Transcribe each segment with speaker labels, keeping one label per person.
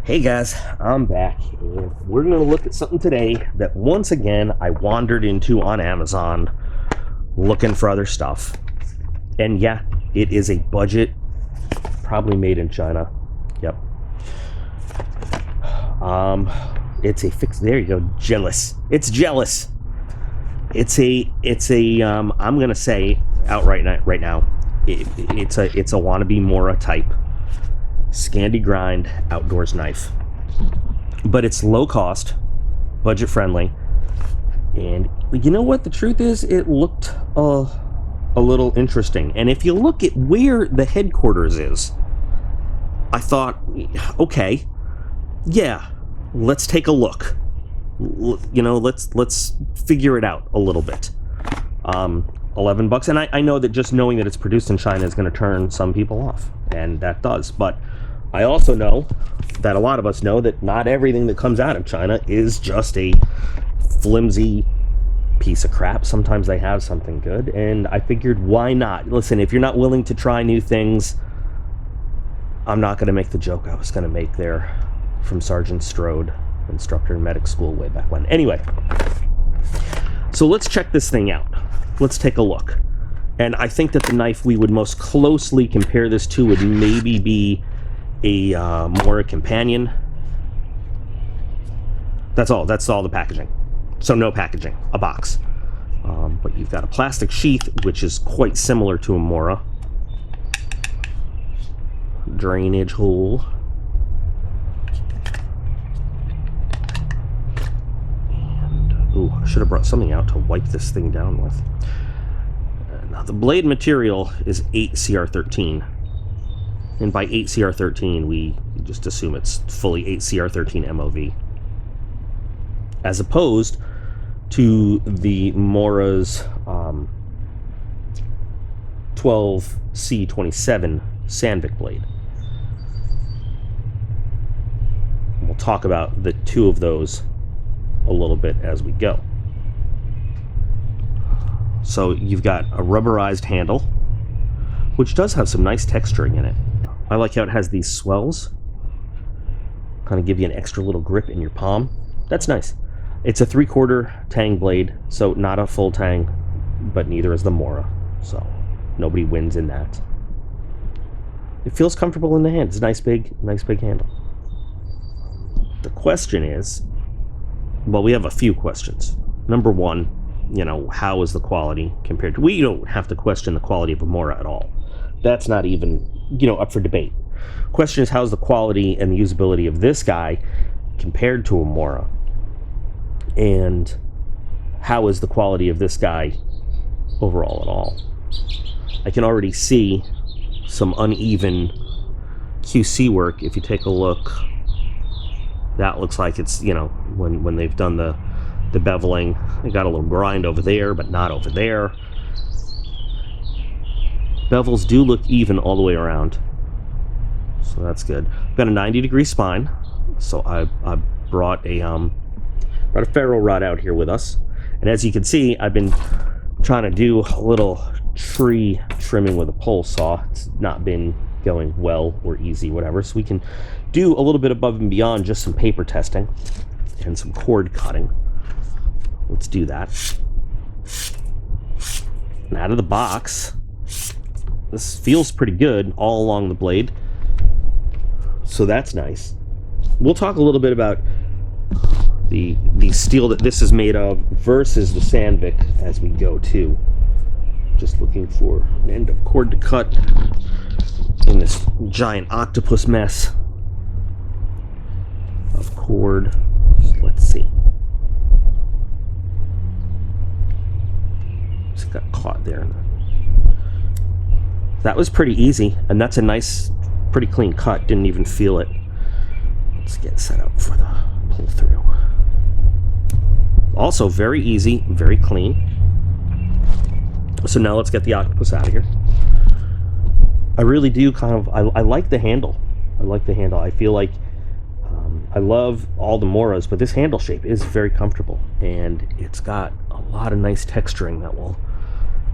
Speaker 1: Hey guys, I'm back, and we're going to look at something today that once again I wandered into on Amazon looking for other stuff. And yeah, it is a budget, probably made in China. Yep. It's a fix. There you go, Jellas. It's Jellas. It's a I'm gonna say outright right now, it's a wannabe Mora type Scandi grind outdoors knife, but it's low cost, budget friendly, and you know what the truth is, it looked a little interesting. And if you look at where the headquarters is, I thought, okay, yeah, let's take a look. You know, let's figure it out a little bit. $11, and I know that just knowing that it's produced in China is going to turn some people off, and that does. But I also know that a lot of us know that not everything that comes out of China is just a flimsy piece of crap. Sometimes they have something good, and I figured, why not? Listen, if you're not willing to try new things, I'm not going to make the joke I was going to make there from Sergeant Strode, instructor in medic school way back when. Anyway, so let's check this thing out. Let's take a look. And I think that the knife we would most closely compare this to would maybe be a Mora companion. That's all the packaging. So no packaging, a box. But you've got a plastic sheath, which is quite similar to a Mora. Drainage hole. Ooh, I should have brought something out to wipe this thing down with. Now, the blade material is 8CR13. And by 8CR13, we just assume it's fully 8CR13 MOV. As opposed to the Mora's 12C27 Sandvik blade. And we'll talk about the two of those a little bit as we go. So you've got a rubberized handle, which does have some nice texturing in it. I like how it has these swells, kind of give you an extra little grip in your palm. That's nice. It's a 3/4 tang blade, so not a full tang, but neither is the Mora, so nobody wins in that. It feels comfortable in the hand. It's a nice big handle. The question is, well, we have a few questions. Number one, you know, how is the quality compared to... We don't have to question the quality of a Mora at all. That's not even, you know, up for debate. Question is, how's the quality and the usability of this guy compared to a Mora? And how is the quality of this guy overall at all? I can already see some uneven QC work. If you take a look, that looks like it's, you know, when they've done the beveling, they got a little grind over there, but not over there. Bevels do look even all the way around, so that's good. I've got a 90-degree spine, so I brought a ferro rod out here with us, and as you can see, I've been trying to do a little tree trimming with a pole saw. It's not been going well or easy, whatever, so we can do a little bit above and beyond just some paper testing and some cord cutting. Let's do that. And out of the box, this feels pretty good all along the blade, so that's nice. We'll talk a little bit about the steel that this is made of versus the Sandvik as we go too. Just looking for an end of cord to cut in this giant octopus mess of cord. Let's see. Just got caught there. That was pretty easy, and that's a nice, pretty clean cut. Didn't even feel it. Let's get set up for the pull through. Also very easy, very clean. So now let's get the octopus out of here. I really do kind of, I like the handle. I like the handle. I feel like I love all the Moras, but this handle shape is very comfortable, and it's got a lot of nice texturing that will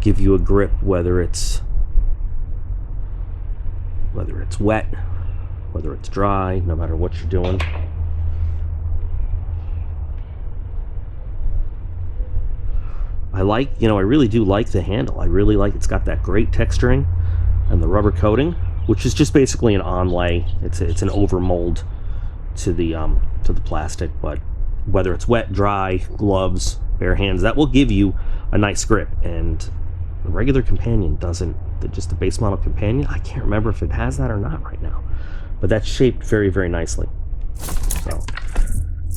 Speaker 1: give you a grip, whether it's wet whether it's dry, no matter what you're doing. I like, I really do like the handle. I really like it's got that great texturing and the rubber coating, which is just basically an onlay. It's an overmold to the plastic, but whether it's wet, dry, gloves, bare hands, that will give you a nice grip. And the regular companion doesn't. Just the base model companion, I can't remember if it has that or not right now, but that's shaped very, very nicely. So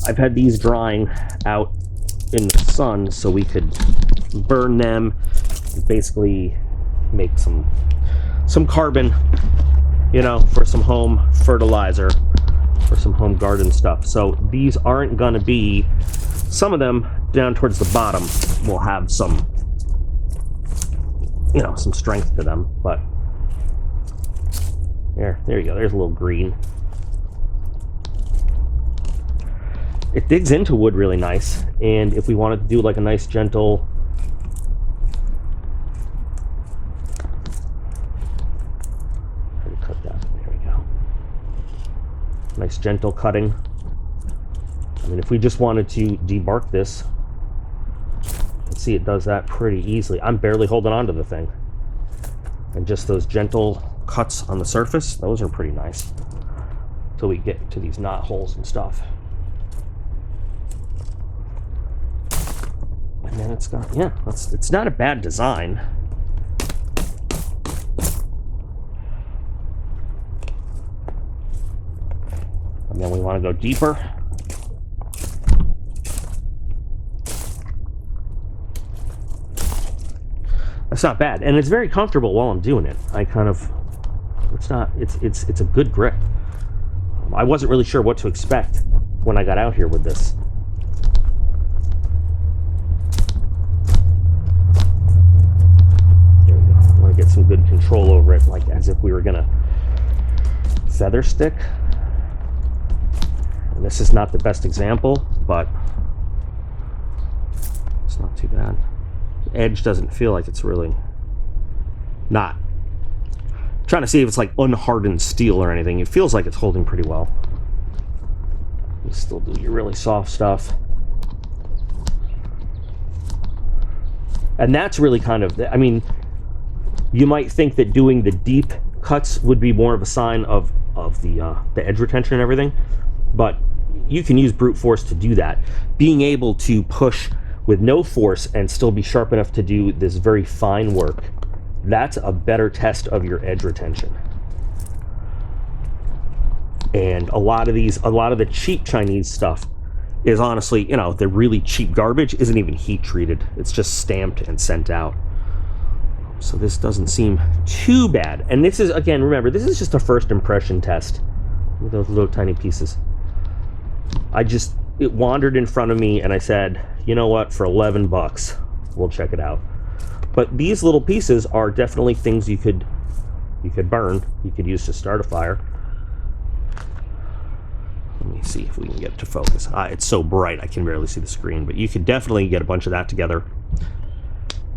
Speaker 1: I've had these drying out in the sun so we could burn them, basically make some carbon, for some home fertilizer, for some home garden stuff. So these aren't going to be, some of them down towards the bottom will have some, some strength to them, but there you go. There's a little green. It digs into wood really nice, and if we wanted to do like a nice gentle cut that, there we go. Nice gentle cutting. I mean, if we just wanted to debark this, see, it does that pretty easily. I'm barely holding on to the thing, and just those gentle cuts on the surface, those are pretty nice till we get to these knot holes and stuff. And then it's got, it's not a bad design. And then we want to go deeper. That's not bad, and it's very comfortable while I'm doing it. It's a good grip. I wasn't really sure what to expect when I got out here with this. There we go. I want to get some good control over it, like as if we were gonna feather stick. And this is not the best example, but it's not too bad. Edge doesn't feel like it's really not. I'm trying to see if it's like unhardened steel or anything. It feels like it's holding pretty well. You still do your really soft stuff. And that's really kind of, I mean, you might think that doing the deep cuts would be more of a sign of the edge retention and everything, but you can use brute force to do that. Being able to push with no force and still be sharp enough to do this very fine work, that's a better test of your edge retention. And a lot of the cheap Chinese stuff is honestly, the really cheap garbage isn't even heat treated. It's just stamped and sent out. So this doesn't seem too bad. And this is, again, remember, this is just a first impression test with those little tiny pieces. It wandered in front of me and I said, you know what, for 11 bucks, we'll check it out. But these little pieces are definitely things you could burn, you could use to start a fire. Let me see if we can get it to focus. It's so bright I can barely see the screen, but you could definitely get a bunch of that together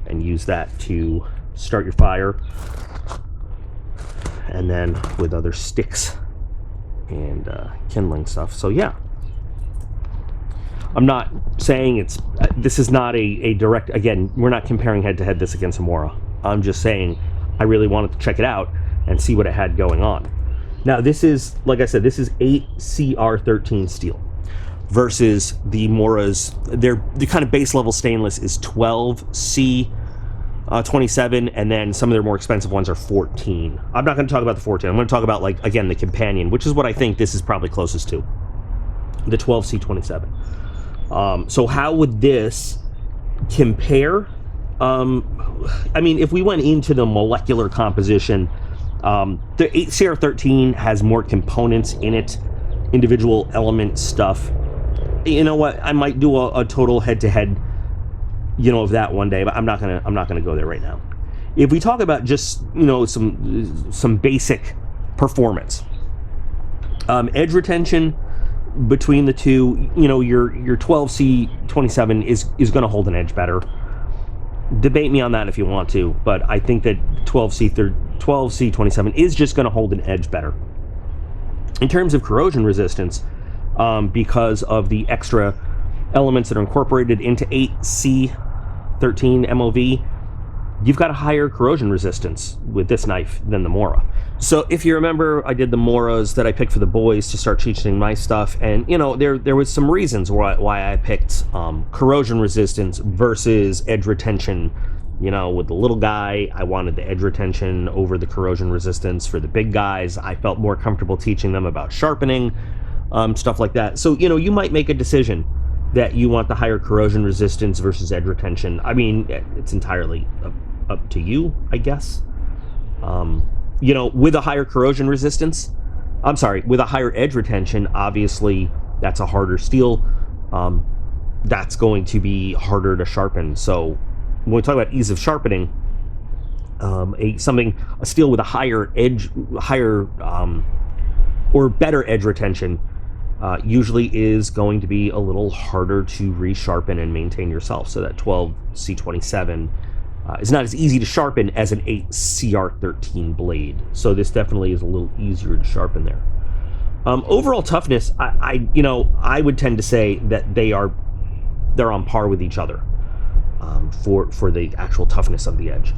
Speaker 1: and use that to start your fire. And then with other sticks and kindling stuff. So yeah. I'm not saying this is not a direct, again, we're not comparing head to head this against a Mora. I'm just saying I really wanted to check it out and see what it had going on. Now this is, like I said, this is 8CR13 steel versus the Mora's, the kind of base level stainless is 12C27, and then some of their more expensive ones are 14. I'm not going to talk about the 14. I'm going to talk about, like, again, the companion, which is what I think this is probably closest to, the 12C27. So how would this compare? I mean, if we went into the molecular composition, the 8CR13 has more components in it, individual element stuff. You know what? I might do a total head-to-head, of that one day, but I'm not gonna go there right now. If we talk about just some basic performance, edge retention between the two, your 12C27 is going to hold an edge better. Debate me on that if you want to, but I think that 12C27 is just going to hold an edge better. In terms of corrosion resistance, because of the extra elements that are incorporated into 8C13 MOV, you've got a higher corrosion resistance with this knife than the Mora. So if you remember, I did the Moras that I picked for the boys to start teaching my stuff, and you know, there was some reasons why I picked corrosion resistance versus edge retention. You know, with the little guy, I wanted the edge retention over the corrosion resistance. For the big guys, I felt more comfortable teaching them about sharpening, stuff like that. So, you know, you might make a decision that you want the higher corrosion resistance versus edge retention. I mean, it's entirely up to you, I guess. You know, with a higher corrosion resistance, with a higher edge retention, obviously that's a harder steel. That's going to be harder to sharpen. So when we talk about ease of sharpening, a steel with a higher edge, or better edge retention, usually is going to be a little harder to resharpen and maintain yourself. So that 12C27 is not as easy to sharpen as an 8CR13 blade. So this definitely is a little easier to sharpen there. Overall toughness, I would tend to say that they're on par with each other for the actual toughness of the edge.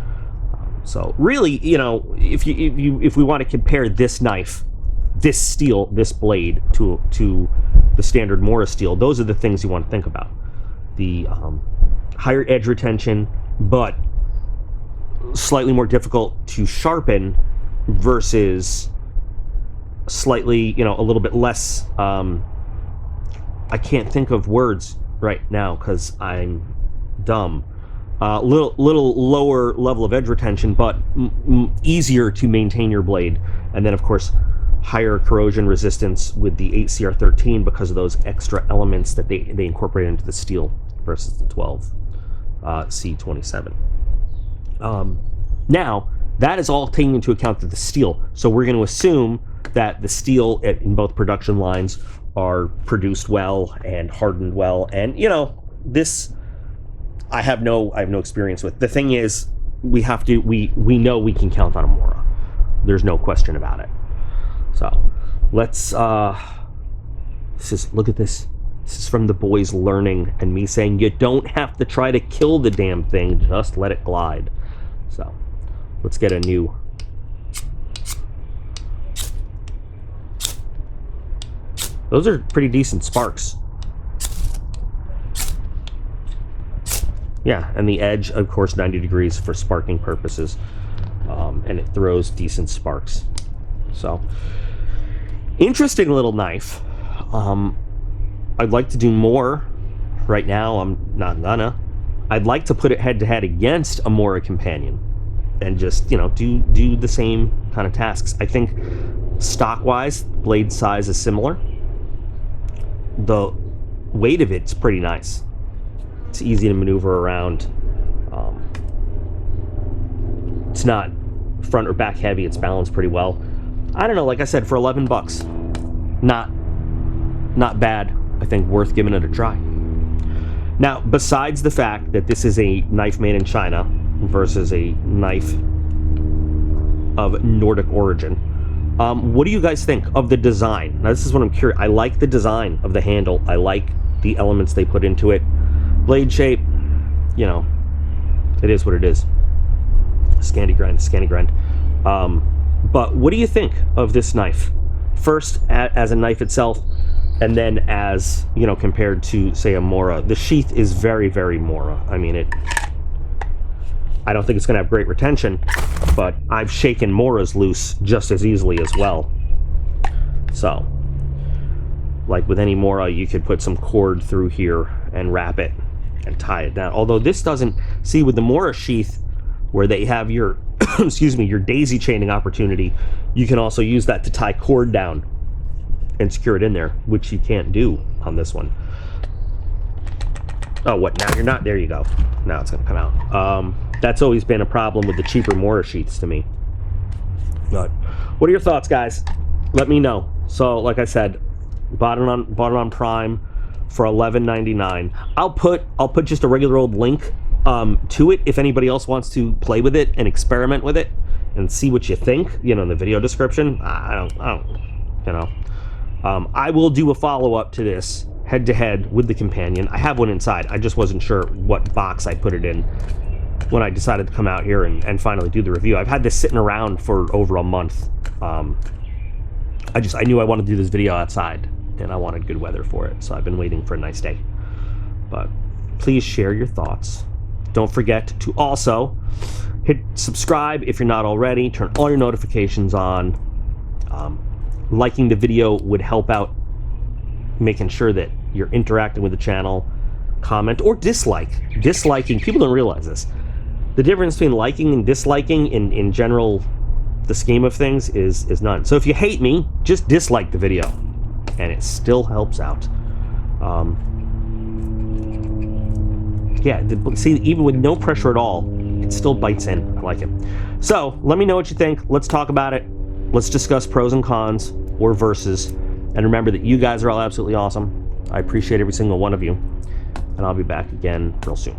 Speaker 1: So really, you know, if we want to compare this knife, this steel, this blade to the standard Mora steel, those are the things you want to think about. The higher edge retention, but slightly more difficult to sharpen versus slightly, you know, a little bit less, I can't think of words right now because I'm dumb. Little lower level of edge retention, but easier to maintain your blade. And then, of course, higher corrosion resistance with the 8CR13 because of those extra elements that they incorporate into the steel versus the 12C27. Now, that is all taking into account that the steel. So we're going to assume that the steel in both production lines are produced well and hardened well. And, you know, this I have no experience with. The thing is, we know we can count on a Mora. There's no question about it. So let's look at this. This is from the boys learning and me saying you don't have to try to kill the damn thing, just let it glide. So let's get a new. Those are pretty decent sparks. Yeah, and the edge, of course, 90 degrees for sparking purposes, and it throws decent sparks. So, interesting little knife. I'd like to do more. Right now, I'm not gonna. I'd like to put it head-to-head against a Mora companion, and just, you know, do the same kind of tasks. I think stock-wise, blade size is similar. The weight of it's pretty nice. It's easy to maneuver around. It's not front or back heavy. It's balanced pretty well. I don't know. Like I said, for $11, not bad. I think worth giving it a try. Now, besides the fact that this is a knife made in China versus a knife of Nordic origin, what do you guys think of the design? Now, this is what I'm curious. I like the design of the handle. I like the elements they put into it. Blade shape, you know, it is what it is. Scandi grind, Scandi grind. But what do you think of this knife? First, as a knife itself, and then as, you know, compared to, say, a Mora. The sheath is very, very Mora. I mean, I don't think it's going to have great retention, but I've shaken Moras loose just as easily as well. So, like with any Mora, you could put some cord through here and wrap it and tie it down. Although this doesn't, see, with the Mora sheath, where they have your, excuse me, your daisy chaining opportunity, you can also use that to tie cord down and secure it in there, which you can't do on this one. Oh, what, now you're not, there you go. Now it's gonna come out. That's always been a problem with the cheaper Mora sheaths to me. But what are your thoughts, guys? Let me know. So, like I said, bought it on Prime for $11.99. I'll put just a regular old link to it if anybody else wants to play with it and experiment with it and see what you think, you know, in the video description. I don't, you know. I will do a follow-up to this head-to-head with the companion. I have one inside. I just wasn't sure what box I put it in when I decided to come out here and finally do the review. I've had this sitting around for over a month. I knew I wanted to do this video outside, and I wanted good weather for it, so I've been waiting for a nice day. But please share your thoughts. Don't forget to also hit subscribe if you're not already. Turn all your notifications on. Liking the video would help out making sure that you're interacting with the channel. Comment or dislike. Disliking, people don't realize this. The difference between liking and disliking in general, the scheme of things, is none. So if you hate me, just dislike the video, and it still helps out. Yeah, see, even with no pressure at all, it still bites in. I like it. So let me know what you think. Let's talk about it. Let's discuss pros and cons or versus. And remember that you guys are all absolutely awesome. I appreciate every single one of you. And I'll be back again real soon.